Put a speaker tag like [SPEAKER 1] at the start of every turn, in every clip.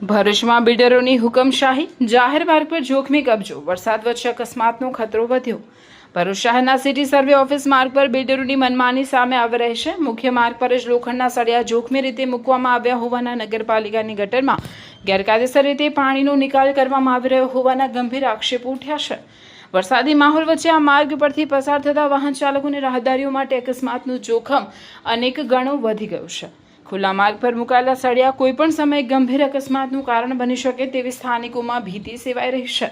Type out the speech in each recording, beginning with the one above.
[SPEAKER 1] ભરૂચમાં બિલ્ડરોની હુકમશાહી, જાહેર માર્ગ પર જોખમી કબજો, વરસાદ વચ્ચે અકસ્માતનો ખતરો વધ્યો। ભરૂચ શહેરના સિટી સર્વે ઓફિસ માર્ગ પર બિલ્ડરોની મનમાની સામે આવી રહી છે। મુખ્ય માર્ગ પર જ લોખંડના સળિયા જોખમી રીતે મૂકવામાં આવ્યા હોવાના નગરપાલિકાની ગટરમાં ગેરકાયદેસર રીતે પાણીનો નિકાલ કરવામાં આવી રહ્યો હોવાના ગંભીર આક્ષેપો ઉઠ્યા છે। વરસાદી માહોલ વચ્ચે આ માર્ગ પરથી પસાર થતા વાહન ચાલકો અને રાહદારીઓ માટે અકસ્માતનું જોખમ અનેક ગણો વધી ગયું છે। ખુલ્લા માર્ગ પર મુકાયેલા સળિયા કોઈપણ સમયે ગંભીર અકસ્માતનું કારણ બની શકે તેવી સ્થાનિકોમાં ભીતિ સેવાઈ રહી છે।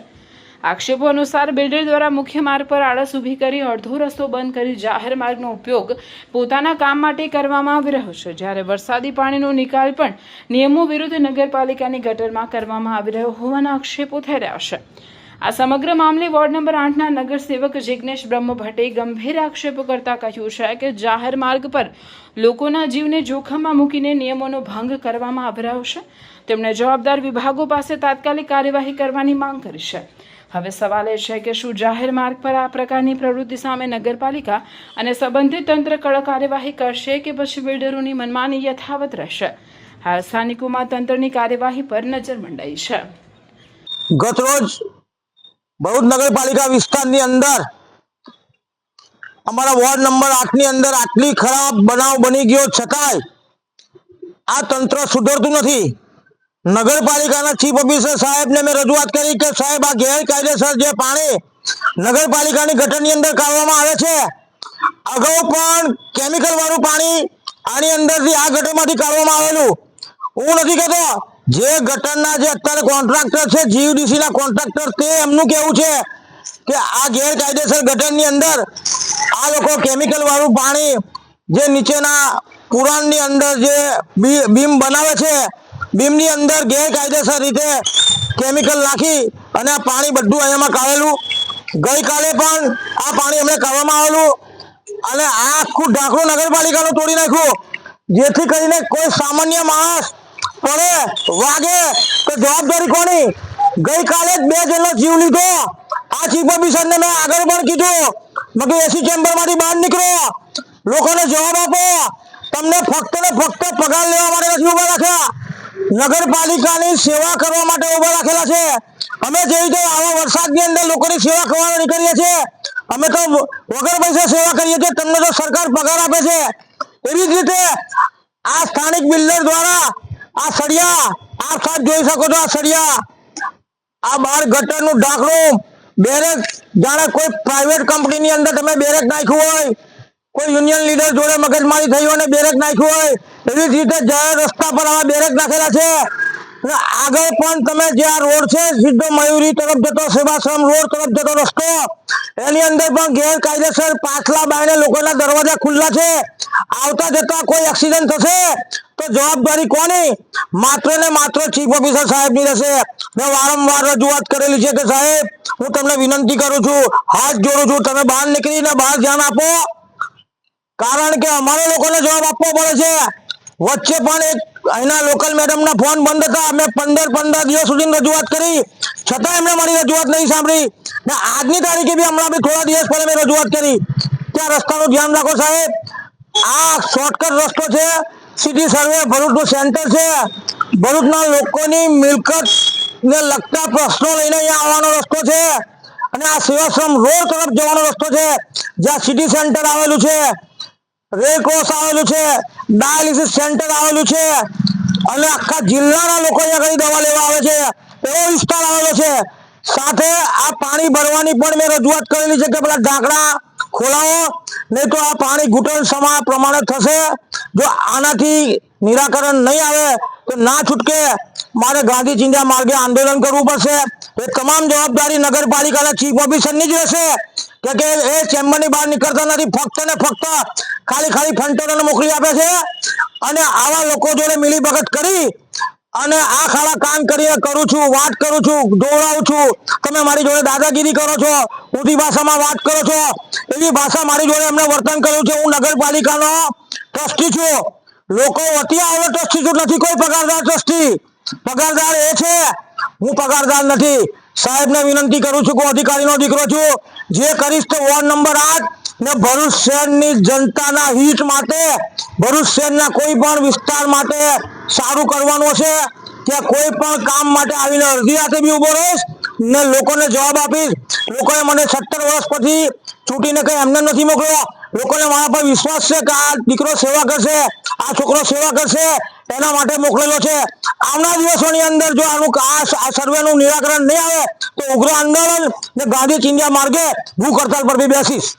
[SPEAKER 1] આક્ષેપો અનુસાર બિલ્ડર દ્વારા મુખ્ય માર્ગ પર આળસ ઊભી કરી અડધો રસ્તો બંધ કરી જાહેર માર્ગનો ઉપયોગ પોતાના કામ માટે કરવામાં આવી રહ્યો છે, જ્યારે વરસાદી પાણીનો નિકાલ પણ નિયમો વિરુદ્ધ નગરપાલિકાની ગટરમાં કરવામાં આવી રહ્યો હોવાના આક્ષેપો થઈ રહ્યા છે। આ સમગ્ર મામલે વોર્ડ નંબર 8ના નગરસેવક જિગ્નેશ બ્રહ્મભટ્ટે ગંભીર આક્ષેપો કરતા કહ્યું છે કે જાહેર માર્ગ પર લોકોના જીવને જોખમમાં મૂકીને નિયમોનો ભંગ કરવામાં આવી રહ્યો છે। તેમણે જવાબદાર વિભાગો પાસે તાત્કાલિક કાર્યવાહી કરવાની માંગ કરી છે। હવે સવાલ એ છે કે શું જાહેર માર્ગ પર આ પ્રકારની પ્રવૃત્તિ સામે નગરપાલિકા અને સંબંધિત તંત્ર કડક કાર્યવાહી કરશે કે પછી બિલ્ડરોની મનમાની યથાવત રહેશે? હાલ સ્થાનિકોમાં તંત્રની કાર્યવાહી પર નજર મંડાઈ છે।
[SPEAKER 2] ગતરોજ ભરૂચ નગરપાલિકા વિસ્તારની અંદર અમારા વોર્ડ નંબર 8 ની અંદર આટલી ખરાબ બનાવ બની ગયો છતાંય આ તંત્ર સુધરતું નથી। નગરપાલિકાના ચીફ ઓફિસર સાહેબને મેં રજૂઆત કરી કે સાહેબ આ ગેરકાયદેસર જે પાણી નગરપાલિકાની ગટરની અંદર કાઢવામાં આવે છે, અગાઉ પણ કેમિકલ વાળું પાણી આની અંદરથી આ ગટરમાંથી કાઢવામાં આવેલું। હું નથી કહેતો, જે ગટરના જે અત્યારે કોન્ટ્રાક્ટર છે, જીયુડીસીના કોન્ટ્રાક્ટર, તે એમનું કહેવું છે કે આ ગેરકાયદેસર ગટરની અંદર આ લોકો કેમિકલ વાળું પાણી જે નીચેના પુરાણની અંદર જે બીમ બનાવે છે, બીમની અંદર ગેરકાયદેસર રીતે કેમિકલ નાખી અને આ પાણી બધું અહીંયામાં કાઢેલું। ગઈકાલે પણ આ પાણી અમને કાઢવામાં આવેલું અને આ આખું ઢાંકણું નગરપાલિકાનું તોડી નાખ્યું, જેથી કરીને કોઈ સામાન્ય માણસ પડે વાગે તો જવાબદારી કોની? ગઈકાલે જ 2 જણનો જીવ લીધો। આ ચીફ ઓફિસરને મેં આગળ પણ કીધું, મેં એસી ચેમ્બરમાંથી બહાર નીકળો, લોકોને જવાબ આપો। તમને ફક્ત ને ફક્ત પગાર લેવા માટે નથી ઉભા રાખ્યા, નગરપાલિકાની સેવા કરવા માટે ઉભા રાખેલા છે। અમે જે રીતે આવા વરસાદની અંદર લોકોની સેવા કરવા નીકળીએ છીએ, અમે તો વગર પૈસા સેવા કરીએ છીએ, તમને તો સરકાર પગાર આપે છે। એવી જ રીતે આ સ્થાનિક બિલ્ડર દ્વારા આ સળિયા, આપ સાહેબ જોઈ શકો છો, આ સળિયા, આ બહાર ગટરનું ઢાંકણું, બેરેક, જાણે કોઈ પ્રાઇવેટ કંપનીની અંદર તમે બેરેક નાખ્યું હોય, કોઈ યુનિયન લીડર જોડે મગજમારી થઈ હોય અને બેરેક નાખ્યું હોય, એવી જ રીતે જાહેર રસ્તા પર આવા બેરેક નાખેલા છે। આગળ પણ તમે જે આ રોડ છે, સીધો મયુરી તરફ જતો, સેવાશ્રમ રોડ તરફ જતો રસ્તો, એની અંદર પણ ગેરકાયદેસર પાછલા બાયણે લોકોના દરવાજા ખુલ્લા છે। આવતા જતા કોઈ એક્સિડન્ટ થશે તો જવાબદારી કોની? માત્ર ને માત્ર ચીફ ઓફિસર સાહેબની રહેશે। મેં વારંવાર રજૂઆત કરેલી છે કે સાહેબ, હું તમને વિનંતી કરું છું, હાથ જોડું છું, તમે બહાર નીકળીને બહાર ધ્યાન આપો, કારણ કે અમારે લોકોને જવાબ આપવો પડે છે। વચ્ચે પણ એક અહીંના લોકલ મેડમના ફોન બંધ હતા, અમે 15 દિવસ સુધી રજૂઆત કરી, છતાં એમણે મારી રજૂઆત નહીં સાંભળી ને આજની તારીખે બી હમણાં બી થોડા દિવસ પહેલા મેં રજૂઆત કરી કે આ રસ્તાનું ધ્યાન રાખો સાહેબ। આ શોર્ટકટ રસ્તો છે, સિટી સર્વે ભરૂચનું સેન્ટર છે, ભરૂચના લોકોની મિલકત ને લગતા પ્રશ્નો લઈને અહીંયા આવવાનો રસ્તો છે અને આ સેવાશ્રમ રોડ તરફ જવાનો રસ્તો છે, જ્યાં સિટી સેન્ટર આવેલું છે, રેડક્રોસ આવેલું છે, ડાયાલિસિસ સેન્ટર આવેલું છે અને આખા જિલ્લાના લોકો અહીંયા દવા લેવા આવે છે, એવો વિસ્તાર આવેલો છે। સાથે આ પાણી ભરવાની પણ મેં રજૂઆત કરેલી છે કે પેલા ઢાંકણા ખોલાવો, નહીં તો આ પાણી ઘૂંટણ સમા પ્રમાણે થશે। જો આનાથી નિરાકરણ નહીં આવે તો ના છૂટકે મારે ગાંધી ચિંધ્યા માર્ગે આંદોલન કરવું પડશે। એ તમામ જવાબદારી નગરપાલિકાના ચીફ ઓફિસરની જ રહેશે કે એ ચેમ્બરની બહાર નીકળતા નથી, ફક્ત ને ફક્ત ખાલી ફંટરોને મોકલી આપે છે અને આવા લોકો જોડે મિલીભગત કરી અને આ ખાડા કામ કરીને કરું છું, વાત કરું છું, દોડાવું છું, તમે મારી જોડે દાદાગીરી કરો છો, ઊંધી ભાષામાં વાત કરો છો, એવી ભાષા મારી જોડે એમને વર્તન કર્યું છે। હું નગરપાલિકાનો ટ્રસ્ટી છું, લોકો વતી આવેલો ટ્રસ્ટી છું, નથી કોઈ પગારદાર ટ્રસ્ટી। પગારદાર એ છે, હું પગારદાર નથી। સાહેબને વિનંતી કરું છું કે અધિકારીનો દીકરો છું, જે કરીશ તો વોર્ડ નંબર 8 ને ભરૂચ શહેરની જનતાના હિત માટે, ભરૂચ શહેરના કોઈ પણ વિસ્તાર માટે સારું કરવાનું છે। ત્યાં કોઈ પણ કામ માટે આવીને અડધી રાતે બી ઉભો રહીશ ને લોકોને જવાબ આપીશ. લોકોએ મને 17 વર્ષ પછી ચૂંટીને કઈ એમને નથી મોકલ્યો. લોકોને મારા પર વિશ્વાસ છે કે આ દીકરો સેવા કરશે, આ છોકરો સેવા કરશે, એના માટે મોકલેલો છે. આવનાર દિવસોની અંદર જો આનું આ સર્વેનું નિરાકરણ નહીં આવે તો ઉગ્ર આંદોલન ને ગાંધી ચિંધ્યા માર્ગે ભૂખ હડતાલ પર બી બેસીશ.